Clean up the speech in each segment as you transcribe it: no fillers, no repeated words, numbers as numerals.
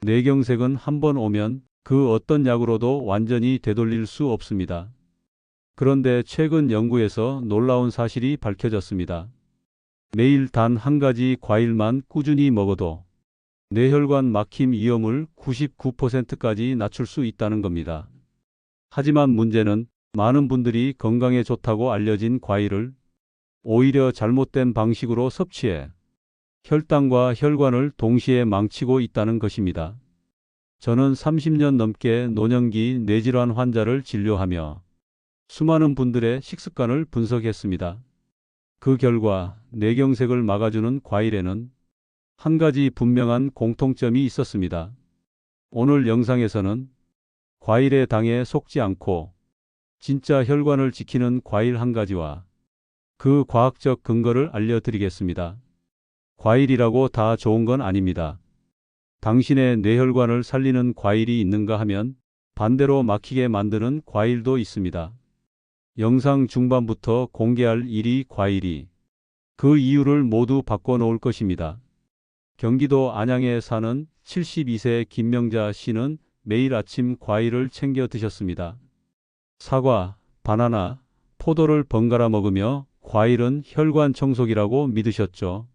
뇌경색은 한 번 오면 그 어떤 약으로도 완전히 되돌릴 수 없습니다. 그런데 최근 연구에서 놀라운 사실이 밝혀졌습니다. 매일 단 한 가지 과일만 꾸준히 먹어도 뇌혈관 막힘 위험을 99%까지 낮출 수 있다는 겁니다. 하지만 문제는 많은 분들이 건강에 좋다고 알려진 과일을 오히려 잘못된 방식으로 섭취해 혈당과 혈관을 동시에 망치고 있다는 것입니다. 저는 30년 넘게 노년기 뇌질환 환자를 진료하며 수많은 분들의 식습관을 분석했습니다. 그 결과 뇌경색을 막아주는 과일에는 한 가지 분명한 공통점이 있었습니다. 오늘 영상에서는 과일의 당에 속지 않고 진짜 혈관을 지키는 과일 한 가지와 그 과학적 근거를 알려드리겠습니다. 과일이라고 다 좋은 건 아닙니다. 당신의 뇌혈관을 살리는 과일이 있는가 하면 반대로 막히게 만드는 과일도 있습니다. 영상 중반부터 공개할 1위 과일이 그 이유를 모두 바꿔놓을 것입니다. 경기도 안양에 사는 72세 김명자 씨는 매일 아침 과일을 챙겨 드셨습니다. 사과, 바나나, 포도를 번갈아 먹으며 과일은 혈관 청소기라고 믿으셨죠.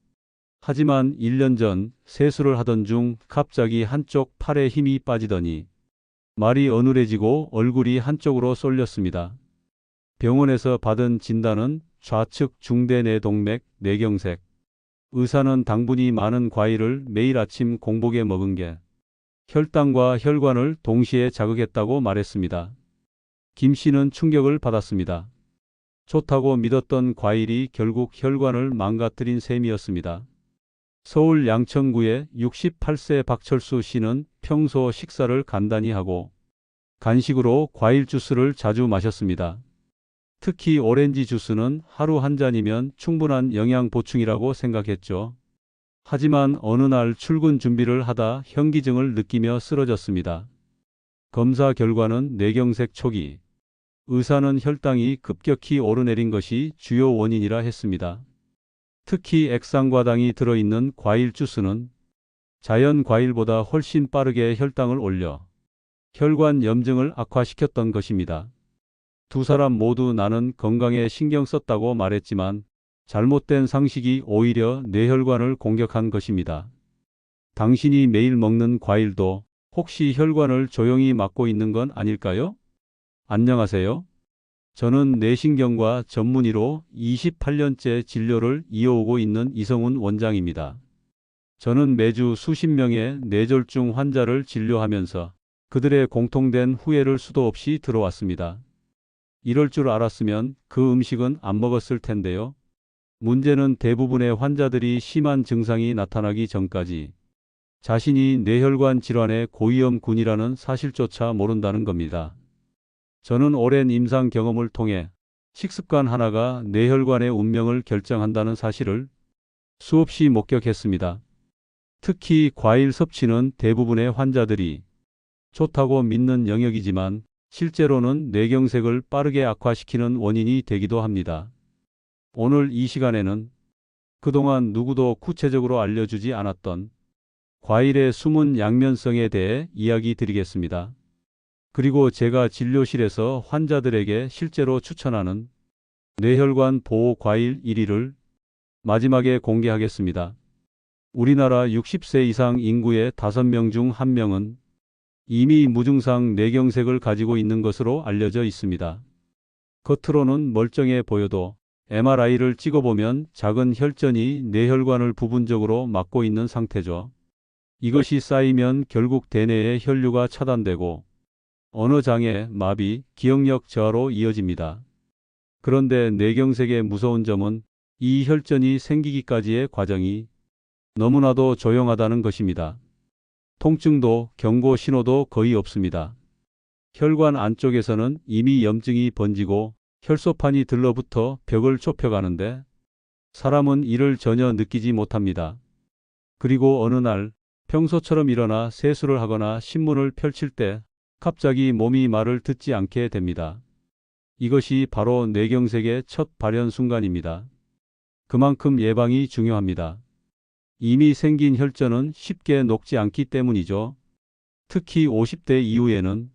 하지만 1년 전 세수를 하던 중 갑자기 한쪽 팔에 힘이 빠지더니 말이 어눌해지고 얼굴이 한쪽으로 쏠렸습니다. 병원에서 받은 진단은 좌측 중대뇌동맥 뇌경색. 의사는 당분이 많은 과일을 매일 아침 공복에 먹은 게 혈당과 혈관을 동시에 자극했다고 말했습니다. 김 씨는 충격을 받았습니다. 좋다고 믿었던 과일이 결국 혈관을 망가뜨린 셈이었습니다. 서울 양천구의 68세 박철수 씨는 평소 식사를 간단히 하고 간식으로 과일 주스를 자주 마셨습니다. 특히 오렌지 주스는 하루 한 잔이면 충분한 영양 보충이라고 생각했죠. 하지만 어느 날 출근 준비를 하다 현기증을 느끼며 쓰러졌습니다. 검사 결과는 뇌경색 초기. 의사는 혈당이 급격히 오르내린 것이 주요 원인이라 했습니다. 특히 액상과당이 들어있는 과일 주스는 자연 과일보다 훨씬 빠르게 혈당을 올려 혈관 염증을 악화시켰던 것입니다. 두 사람 모두 나는 건강에 신경 썼다고 말했지만 잘못된 상식이 오히려 뇌혈관을 공격한 것입니다. 당신이 매일 먹는 과일도 혹시 혈관을 조용히 막고 있는 건 아닐까요? 안녕하세요. 저는 뇌신경과 전문의로 28년째 진료를 이어오고 있는 이성훈 원장입니다. 저는 매주 수십 명의 뇌졸중 환자를 진료하면서 그들의 공통된 후회를 수도 없이 들어왔습니다. 이럴 줄 알았으면 그 음식은 안 먹었을 텐데요. 문제는 대부분의 환자들이 심한 증상이 나타나기 전까지 자신이 뇌혈관 질환의 고위험군이라는 사실조차 모른다는 겁니다. 저는 오랜 임상 경험을 통해 식습관 하나가 뇌혈관의 운명을 결정한다는 사실을 수없이 목격했습니다. 특히 과일 섭취는 대부분의 환자들이 좋다고 믿는 영역이지만 실제로는 뇌경색을 빠르게 악화시키는 원인이 되기도 합니다. 오늘 이 시간에는 그동안 누구도 구체적으로 알려주지 않았던 과일의 숨은 양면성에 대해 이야기 드리겠습니다. 그리고 제가 진료실에서 환자들에게 실제로 추천하는 뇌혈관 보호 과일 1위를 마지막에 공개하겠습니다. 우리나라 60세 이상 인구의 5명 중 1명은 이미 무증상 뇌경색을 가지고 있는 것으로 알려져 있습니다. 겉으로는 멀쩡해 보여도 MRI를 찍어보면 작은 혈전이 뇌혈관을 부분적으로 막고 있는 상태죠. 이것이 쌓이면 결국 대뇌의 혈류가 차단되고 언어장애, 마비, 기억력 저하로 이어집니다. 그런데 뇌경색의 무서운 점은 이 혈전이 생기기까지의 과정이 너무나도 조용하다는 것입니다. 통증도 경고 신호도 거의 없습니다. 혈관 안쪽에서는 이미 염증이 번지고 혈소판이 들러붙어 벽을 좁혀가는데 사람은 이를 전혀 느끼지 못합니다. 그리고 어느 날 평소처럼 일어나 세수를 하거나 신문을 펼칠 때 갑자기 몸이 말을 듣지 않게 됩니다. 이것이 바로 뇌경색의 첫 발현 순간입니다. 그만큼 예방이 중요합니다. 이미 생긴 혈전은 쉽게 녹지 않기 때문이죠. 특히 50대 이후에는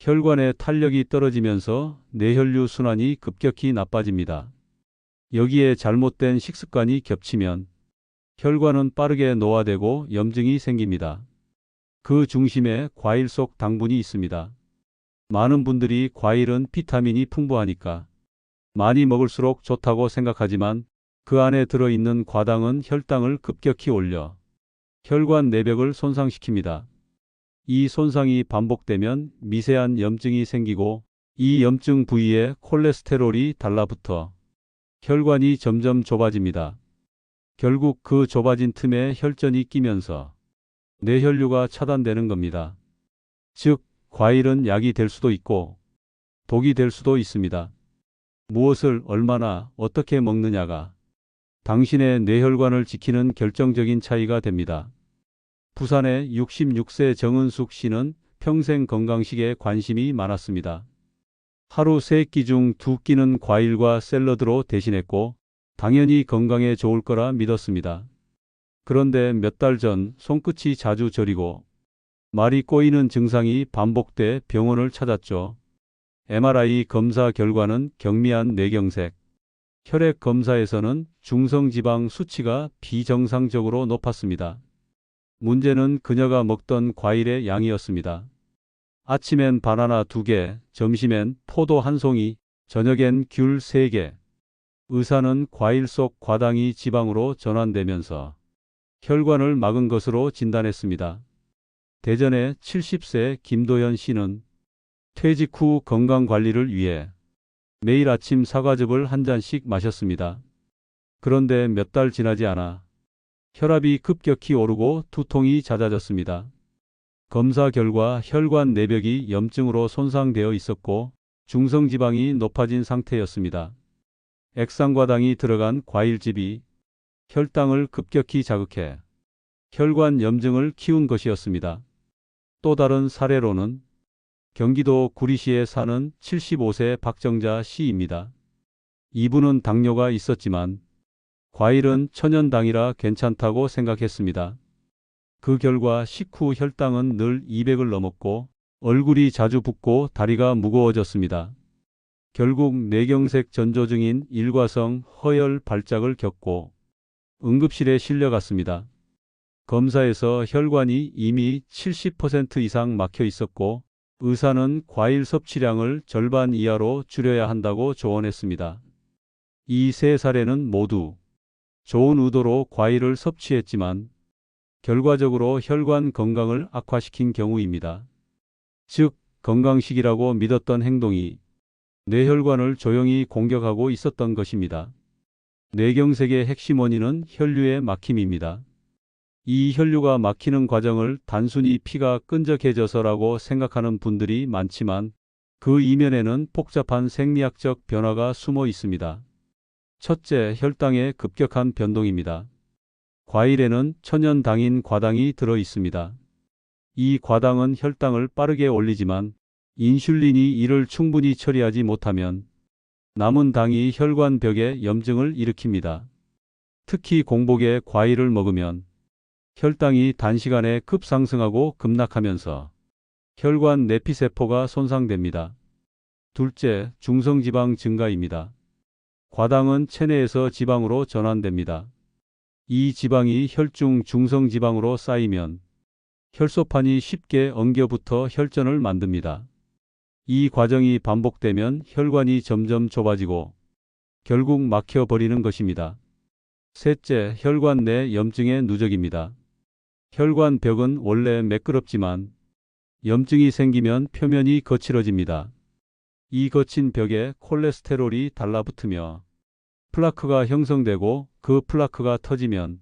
혈관의 탄력이 떨어지면서 뇌혈류 순환이 급격히 나빠집니다. 여기에 잘못된 식습관이 겹치면 혈관은 빠르게 노화되고 염증이 생깁니다. 그 중심에 과일 속 당분이 있습니다. 많은 분들이 과일은 비타민이 풍부하니까 많이 먹을수록 좋다고 생각하지만 그 안에 들어있는 과당은 혈당을 급격히 올려 혈관 내벽을 손상시킵니다. 이 손상이 반복되면 미세한 염증이 생기고 이 염증 부위에 콜레스테롤이 달라붙어 혈관이 점점 좁아집니다. 결국 그 좁아진 틈에 혈전이 끼면서 뇌혈류가 차단되는 겁니다. 즉, 과일은 약이 될 수도 있고 독이 될 수도 있습니다. 무엇을 얼마나 어떻게 먹느냐가 당신의 뇌혈관을 지키는 결정적인 차이가 됩니다. 부산의 66세 정은숙 씨는 평생 건강식에 관심이 많았습니다. 하루 3끼 중 2끼는 과일과 샐러드로 대신했고 당연히 건강에 좋을 거라 믿었습니다. 그런데 몇 달 전 손끝이 자주 저리고 말이 꼬이는 증상이 반복돼 병원을 찾았죠. MRI 검사 결과는 경미한 뇌경색, 혈액 검사에서는 중성지방 수치가 비정상적으로 높았습니다. 문제는 그녀가 먹던 과일의 양이었습니다. 아침엔 바나나 2개, 점심엔 포도 1송이, 저녁엔 귤 3개. 의사는 과일 속 과당이 지방으로 전환되면서 혈관을 막은 것으로 진단했습니다. 대전의 70세 김도현 씨는 퇴직 후 건강관리를 위해 매일 아침 사과즙을 한 잔씩 마셨습니다. 그런데 몇 달 지나지 않아 혈압이 급격히 오르고 두통이 잦아졌습니다. 검사 결과 혈관 내벽이 염증으로 손상되어 있었고 중성지방이 높아진 상태였습니다. 액상과당이 들어간 과일즙이 혈당을 급격히 자극해 혈관 염증을 키운 것이었습니다. 또 다른 사례로는 경기도 구리시에 사는 75세 박정자 씨입니다. 이분은 당뇨가 있었지만 과일은 천연당이라 괜찮다고 생각했습니다. 그 결과 식후 혈당은 늘 200을 넘었고 얼굴이 자주 붓고 다리가 무거워졌습니다. 결국 뇌경색 전조증인 일과성 허혈 발작을 겪고 응급실에 실려갔습니다. 검사에서 혈관이 이미 70% 이상 막혀 있었고 의사는 과일 섭취량을 절반 이하로 줄여야 한다고 조언했습니다. 이 세 사례는 모두 좋은 의도로 과일을 섭취했지만 결과적으로 혈관 건강을 악화시킨 경우입니다. 즉, 건강식이라고 믿었던 행동이 뇌혈관을 조용히 공격하고 있었던 것입니다. 뇌경색의 핵심 원인은 혈류의 막힘입니다. 이 혈류가 막히는 과정을 단순히 피가 끈적해져서라고 생각하는 분들이 많지만 그 이면에는 복잡한 생리학적 변화가 숨어 있습니다. 첫째, 혈당의 급격한 변동입니다. 과일에는 천연당인 과당이 들어 있습니다. 이 과당은 혈당을 빠르게 올리지만 인슐린이 이를 충분히 처리하지 못하면 남은 당이 혈관벽에 염증을 일으킵니다. 특히 공복에 과일을 먹으면 혈당이 단시간에 급상승하고 급락하면서 혈관 내피세포가 손상됩니다. 둘째, 중성지방 증가입니다. 과당은 체내에서 지방으로 전환됩니다. 이 지방이 혈중 중성지방으로 쌓이면 혈소판이 쉽게 엉겨붙어 혈전을 만듭니다. 이 과정이 반복되면 혈관이 점점 좁아지고 결국 막혀버리는 것입니다. 셋째, 혈관 내 염증의 누적입니다. 혈관 벽은 원래 매끄럽지만 염증이 생기면 표면이 거칠어집니다. 이 거친 벽에 콜레스테롤이 달라붙으며 플라크가 형성되고 그 플라크가 터지면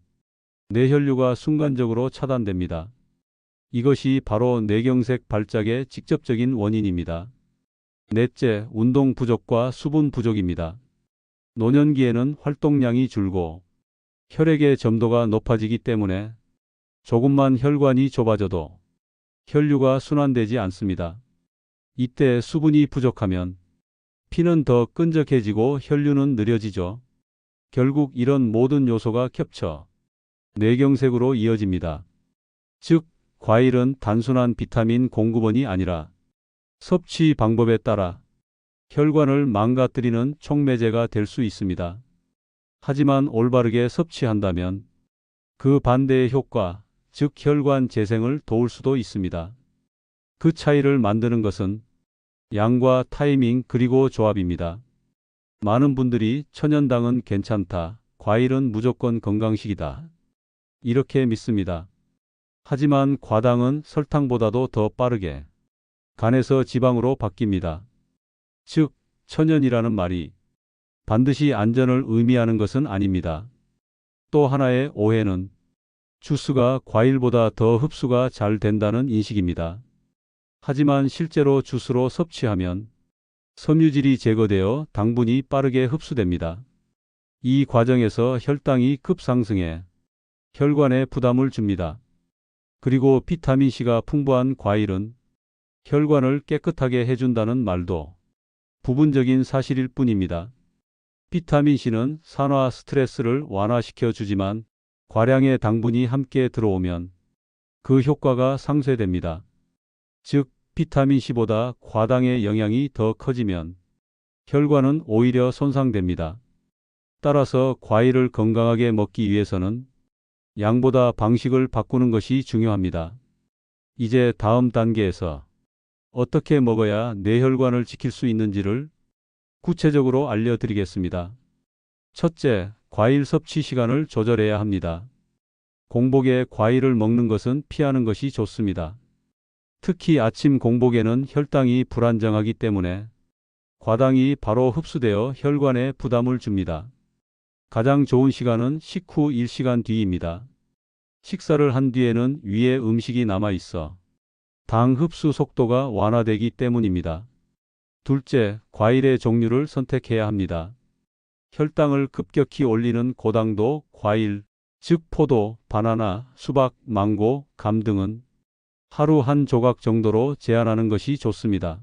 뇌혈류가 순간적으로 차단됩니다. 이것이 바로 뇌경색 발작의 직접적인 원인입니다. 넷째, 운동 부족과 수분 부족입니다. 노년기에는 활동량이 줄고 혈액의 점도가 높아지기 때문에 조금만 혈관이 좁아져도 혈류가 순환되지 않습니다. 이때 수분이 부족하면 피는 더 끈적해지고 혈류는 느려지죠. 결국 이런 모든 요소가 겹쳐 뇌경색으로 이어집니다. 즉, 과일은 단순한 비타민 공급원이 아니라 섭취 방법에 따라 혈관을 망가뜨리는 촉매제가 될 수 있습니다. 하지만 올바르게 섭취한다면 그 반대의 효과, 즉 혈관 재생을 도울 수도 있습니다. 그 차이를 만드는 것은 양과 타이밍 그리고 조합입니다. 많은 분들이 천연당은 괜찮다, 과일은 무조건 건강식이다, 이렇게 믿습니다. 하지만 과당은 설탕보다도 더 빠르게 간에서 지방으로 바뀝니다. 즉, 천연이라는 말이 반드시 안전을 의미하는 것은 아닙니다. 또 하나의 오해는 주스가 과일보다 더 흡수가 잘 된다는 인식입니다. 하지만 실제로 주스로 섭취하면 섬유질이 제거되어 당분이 빠르게 흡수됩니다. 이 과정에서 혈당이 급상승해 혈관에 부담을 줍니다. 그리고 비타민C가 풍부한 과일은 혈관을 깨끗하게 해준다는 말도 부분적인 사실일 뿐입니다. 비타민C는 산화 스트레스를 완화시켜 주지만 과량의 당분이 함께 들어오면 그 효과가 상쇄됩니다. 즉, 비타민C보다 과당의 영향이 더 커지면 혈관은 오히려 손상됩니다. 따라서 과일을 건강하게 먹기 위해서는 양보다 방식을 바꾸는 것이 중요합니다. 이제 다음 단계에서 어떻게 먹어야 뇌혈관을 지킬 수 있는지를 구체적으로 알려드리겠습니다. 첫째, 과일 섭취 시간을 조절해야 합니다. 공복에 과일을 먹는 것은 피하는 것이 좋습니다. 특히 아침 공복에는 혈당이 불안정하기 때문에 과당이 바로 흡수되어 혈관에 부담을 줍니다. 가장 좋은 시간은 식후 1시간 뒤입니다. 식사를 한 뒤에는 위에 음식이 남아 있어 당 흡수 속도가 완화되기 때문입니다. 둘째, 과일의 종류를 선택해야 합니다. 혈당을 급격히 올리는 고당도 과일, 즉 포도, 바나나, 수박, 망고, 감 등은 하루 한 조각 정도로 제한하는 것이 좋습니다.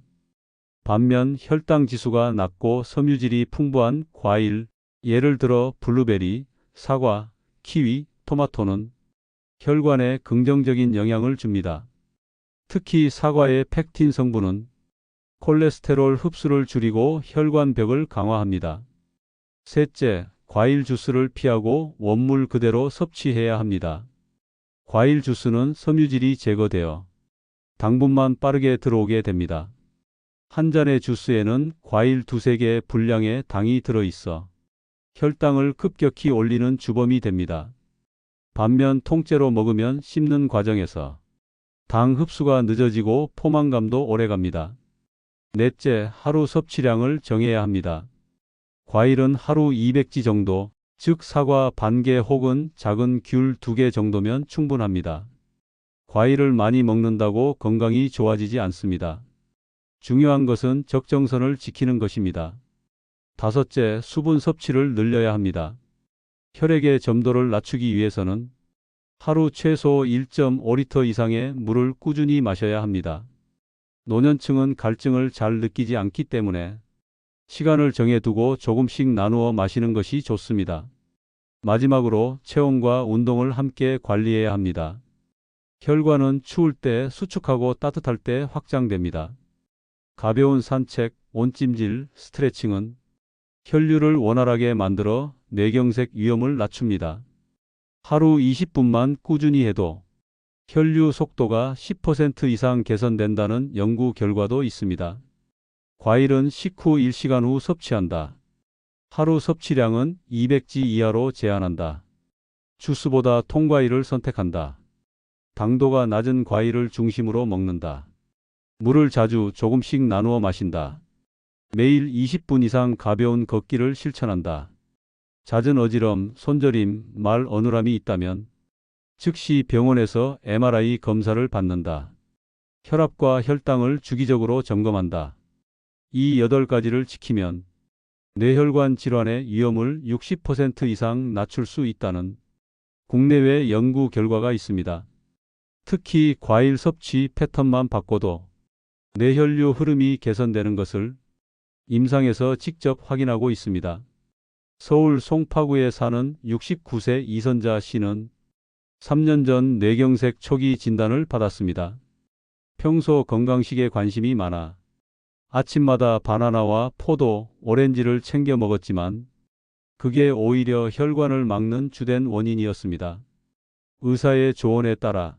반면 혈당 지수가 낮고 섬유질이 풍부한 과일, 예를 들어 블루베리, 사과, 키위, 토마토는 혈관에 긍정적인 영향을 줍니다. 특히 사과의 펙틴 성분은 콜레스테롤 흡수를 줄이고 혈관벽을 강화합니다. 셋째, 과일 주스를 피하고 원물 그대로 섭취해야 합니다. 과일 주스는 섬유질이 제거되어 당분만 빠르게 들어오게 됩니다. 한 잔의 주스에는 과일 두세 개의 분량의 당이 들어있어 혈당을 급격히 올리는 주범이 됩니다. 반면 통째로 먹으면 씹는 과정에서 당 흡수가 늦어지고 포만감도 오래갑니다. 넷째, 하루 섭취량을 정해야 합니다. 과일은 하루 200지 정도, 즉 사과 반 개 혹은 작은 귤 2개 정도면 충분합니다. 과일을 많이 먹는다고 건강이 좋아지지 않습니다. 중요한 것은 적정선을 지키는 것입니다. 다섯째, 수분 섭취를 늘려야 합니다. 혈액의 점도를 낮추기 위해서는 하루 최소 1.5리터 이상의 물을 꾸준히 마셔야 합니다. 노년층은 갈증을 잘 느끼지 않기 때문에 시간을 정해두고 조금씩 나누어 마시는 것이 좋습니다. 마지막으로 체온과 운동을 함께 관리해야 합니다. 혈관은 추울 때 수축하고 따뜻할 때 확장됩니다. 가벼운 산책, 온찜질, 스트레칭은 혈류를 원활하게 만들어 뇌경색 위험을 낮춥니다. 하루 20분만 꾸준히 해도 혈류 속도가 10% 이상 개선된다는 연구 결과도 있습니다. 과일은 식후 1시간 후 섭취한다. 하루 섭취량은 200지 이하로 제한한다. 주스보다 통과일을 선택한다. 당도가 낮은 과일을 중심으로 먹는다. 물을 자주 조금씩 나누어 마신다. 매일 20분 이상 가벼운 걷기를 실천한다. 잦은 어지럼, 손저림, 말 어눌함이 있다면 즉시 병원에서 MRI 검사를 받는다. 혈압과 혈당을 주기적으로 점검한다. 이 8가지를 지키면 뇌혈관 질환의 위험을 60% 이상 낮출 수 있다는 국내외 연구 결과가 있습니다. 특히 과일 섭취 패턴만 바꿔도 뇌혈류 흐름이 개선되는 것을 임상에서 직접 확인하고 있습니다. 서울 송파구에 사는 69세 이선자 씨는 3년 전 뇌경색 초기 진단을 받았습니다. 평소 건강식에 관심이 많아 아침마다 바나나와 포도, 오렌지를 챙겨 먹었지만 그게 오히려 혈관을 막는 주된 원인이었습니다. 의사의 조언에 따라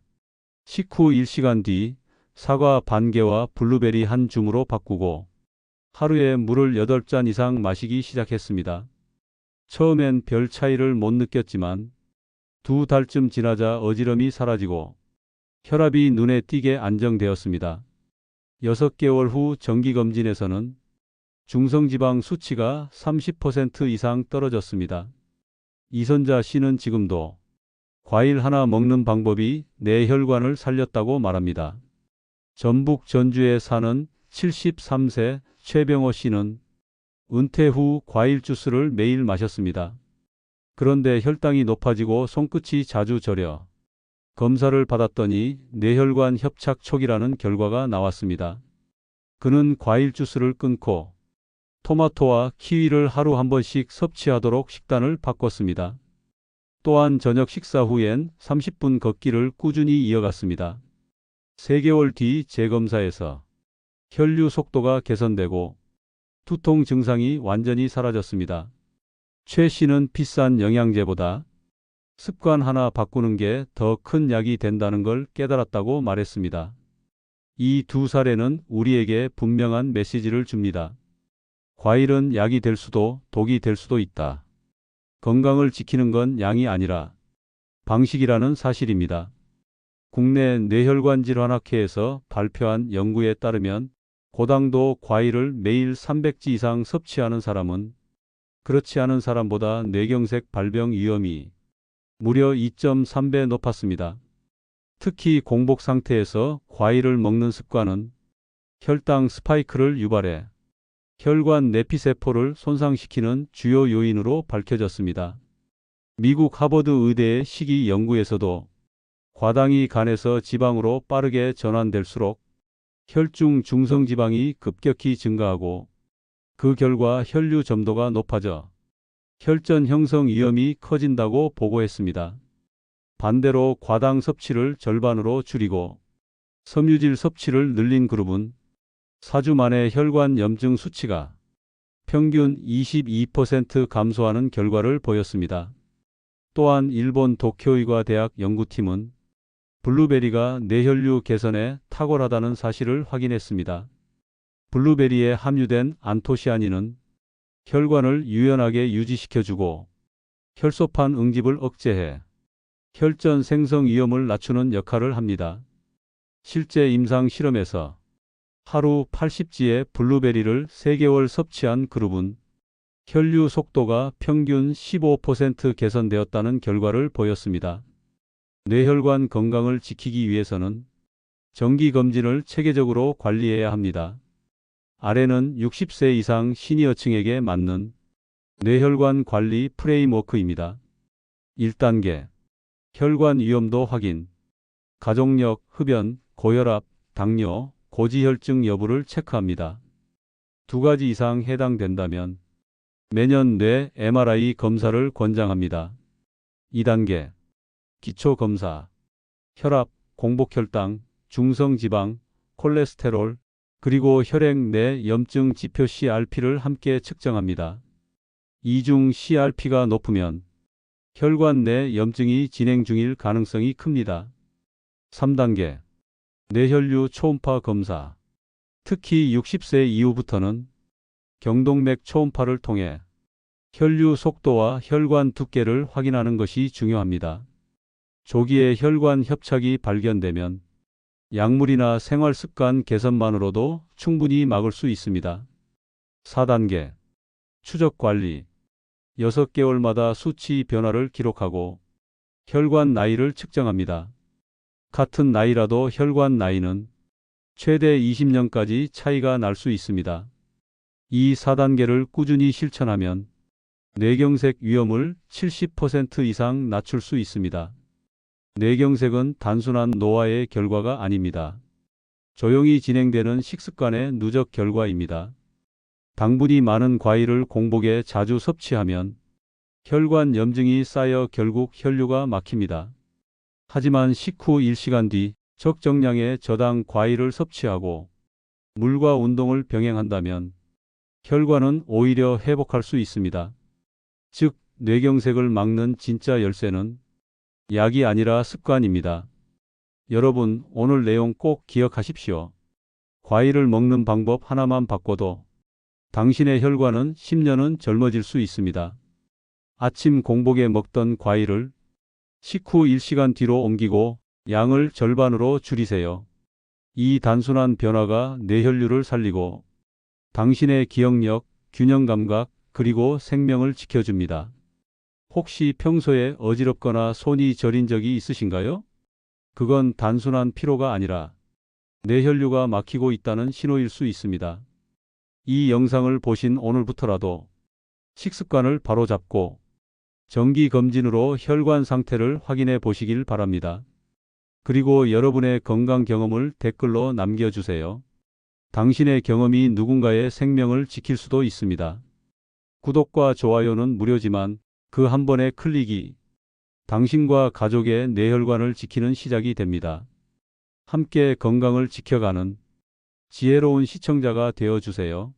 식후 1시간 뒤 사과 반 개와 블루베리 한 줌으로 바꾸고 하루에 물을 8잔 이상 마시기 시작했습니다. 처음엔 별 차이를 못 느꼈지만 2달쯤 지나자 어지럼이 사라지고 혈압이 눈에 띄게 안정되었습니다. 6개월 후 정기검진에서는 중성지방 수치가 30% 이상 떨어졌습니다. 이선자 씨는 지금도 과일 하나 먹는 방법이 내 혈관을 살렸다고 말합니다. 전북 전주에 사는 73세 최병호 씨는 은퇴 후 과일 주스를 매일 마셨습니다. 그런데 혈당이 높아지고 손끝이 자주 저려 검사를 받았더니 뇌혈관 협착 초기라는 결과가 나왔습니다. 그는 과일 주스를 끊고 토마토와 키위를 하루 한 번씩 섭취하도록 식단을 바꿨습니다. 또한 저녁 식사 후엔 30분 걷기를 꾸준히 이어갔습니다. 3개월 뒤 재검사에서 혈류 속도가 개선되고 두통 증상이 완전히 사라졌습니다. 최 씨는 비싼 영양제보다 습관 하나 바꾸는 게 더 큰 약이 된다는 걸 깨달았다고 말했습니다. 이 두 사례는 우리에게 분명한 메시지를 줍니다. 과일은 약이 될 수도 독이 될 수도 있다. 건강을 지키는 건 양이 아니라 방식이라는 사실입니다. 국내 뇌혈관 질환학회에서 발표한 연구에 따르면 고당도 과일을 매일 300지 이상 섭취하는 사람은 그렇지 않은 사람보다 뇌경색 발병 위험이 무려 2.3배 높았습니다. 특히 공복 상태에서 과일을 먹는 습관은 혈당 스파이크를 유발해 혈관 내피세포를 손상시키는 주요 요인으로 밝혀졌습니다. 미국 하버드 의대의 식이 연구에서도 과당이 간에서 지방으로 빠르게 전환될수록 혈중 중성지방이 급격히 증가하고 그 결과 혈류 점도가 높아져 혈전 형성 위험이 커진다고 보고했습니다. 반대로 과당 섭취를 절반으로 줄이고 섬유질 섭취를 늘린 그룹은 4주 만에 혈관 염증 수치가 평균 22% 감소하는 결과를 보였습니다. 또한 일본 도쿄의과 대학 연구팀은 블루베리가 뇌혈류 개선에 탁월하다는 사실을 확인했습니다. 블루베리에 함유된 안토시아닌은 혈관을 유연하게 유지시켜주고 혈소판 응집을 억제해 혈전 생성 위험을 낮추는 역할을 합니다. 실제 임상 실험에서 하루 80지의 블루베리를 3개월 섭취한 그룹은 혈류 속도가 평균 15% 개선되었다는 결과를 보였습니다. 뇌혈관 건강을 지키기 위해서는 정기검진을 체계적으로 관리해야 합니다. 아래는 60세 이상 시니어층에게 맞는 뇌혈관 관리 프레임워크입니다. 1단계 혈관 위험도 확인. 가족력, 흡연, 고혈압, 당뇨, 고지혈증 여부를 체크합니다. 2가지 이상 해당된다면 매년 뇌 MRI 검사를 권장합니다. 2단계 기초검사. 혈압, 공복혈당, 중성지방, 콜레스테롤, 그리고 혈액 내 염증 지표 CRP를 함께 측정합니다. 이 중 CRP가 높으면 혈관 내 염증이 진행 중일 가능성이 큽니다. 3단계 뇌혈류 초음파 검사. 특히 60세 이후부터는 경동맥 초음파를 통해 혈류 속도와 혈관 두께를 확인하는 것이 중요합니다. 조기에 혈관 협착이 발견되면 약물이나 생활습관 개선만으로도 충분히 막을 수 있습니다. 4단계 추적 관리. 6개월마다 수치 변화를 기록하고 혈관 나이를 측정합니다. 같은 나이라도 혈관 나이는 최대 20년까지 차이가 날 수 있습니다. 이 4단계를 꾸준히 실천하면 뇌경색 위험을 70% 이상 낮출 수 있습니다. 뇌경색은 단순한 노화의 결과가 아닙니다. 조용히 진행되는 식습관의 누적 결과입니다. 당분이 많은 과일을 공복에 자주 섭취하면 혈관 염증이 쌓여 결국 혈류가 막힙니다. 하지만 식후 1시간 뒤 적정량의 저당 과일을 섭취하고 물과 운동을 병행한다면 혈관은 오히려 회복할 수 있습니다. 즉, 뇌경색을 막는 진짜 열쇠는 약이 아니라 습관입니다. 여러분, 오늘 내용 꼭 기억하십시오. 과일을 먹는 방법 하나만 바꿔도 당신의 혈관은 10년은 젊어질 수 있습니다. 아침 공복에 먹던 과일을 식후 1시간 뒤로 옮기고 양을 절반으로 줄이세요. 이 단순한 변화가 뇌혈류를 살리고 당신의 기억력, 균형 감각, 그리고 생명을 지켜줍니다. 혹시 평소에 어지럽거나 손이 저린 적이 있으신가요? 그건 단순한 피로가 아니라 뇌혈류가 막히고 있다는 신호일 수 있습니다. 이 영상을 보신 오늘부터라도 식습관을 바로잡고 정기 검진으로 혈관 상태를 확인해 보시길 바랍니다. 그리고 여러분의 건강 경험을 댓글로 남겨주세요. 당신의 경험이 누군가의 생명을 지킬 수도 있습니다. 구독과 좋아요는 무료지만 그 한 번의 클릭이 당신과 가족의 뇌혈관을 지키는 시작이 됩니다. 함께 건강을 지켜가는 지혜로운 시청자가 되어 주세요.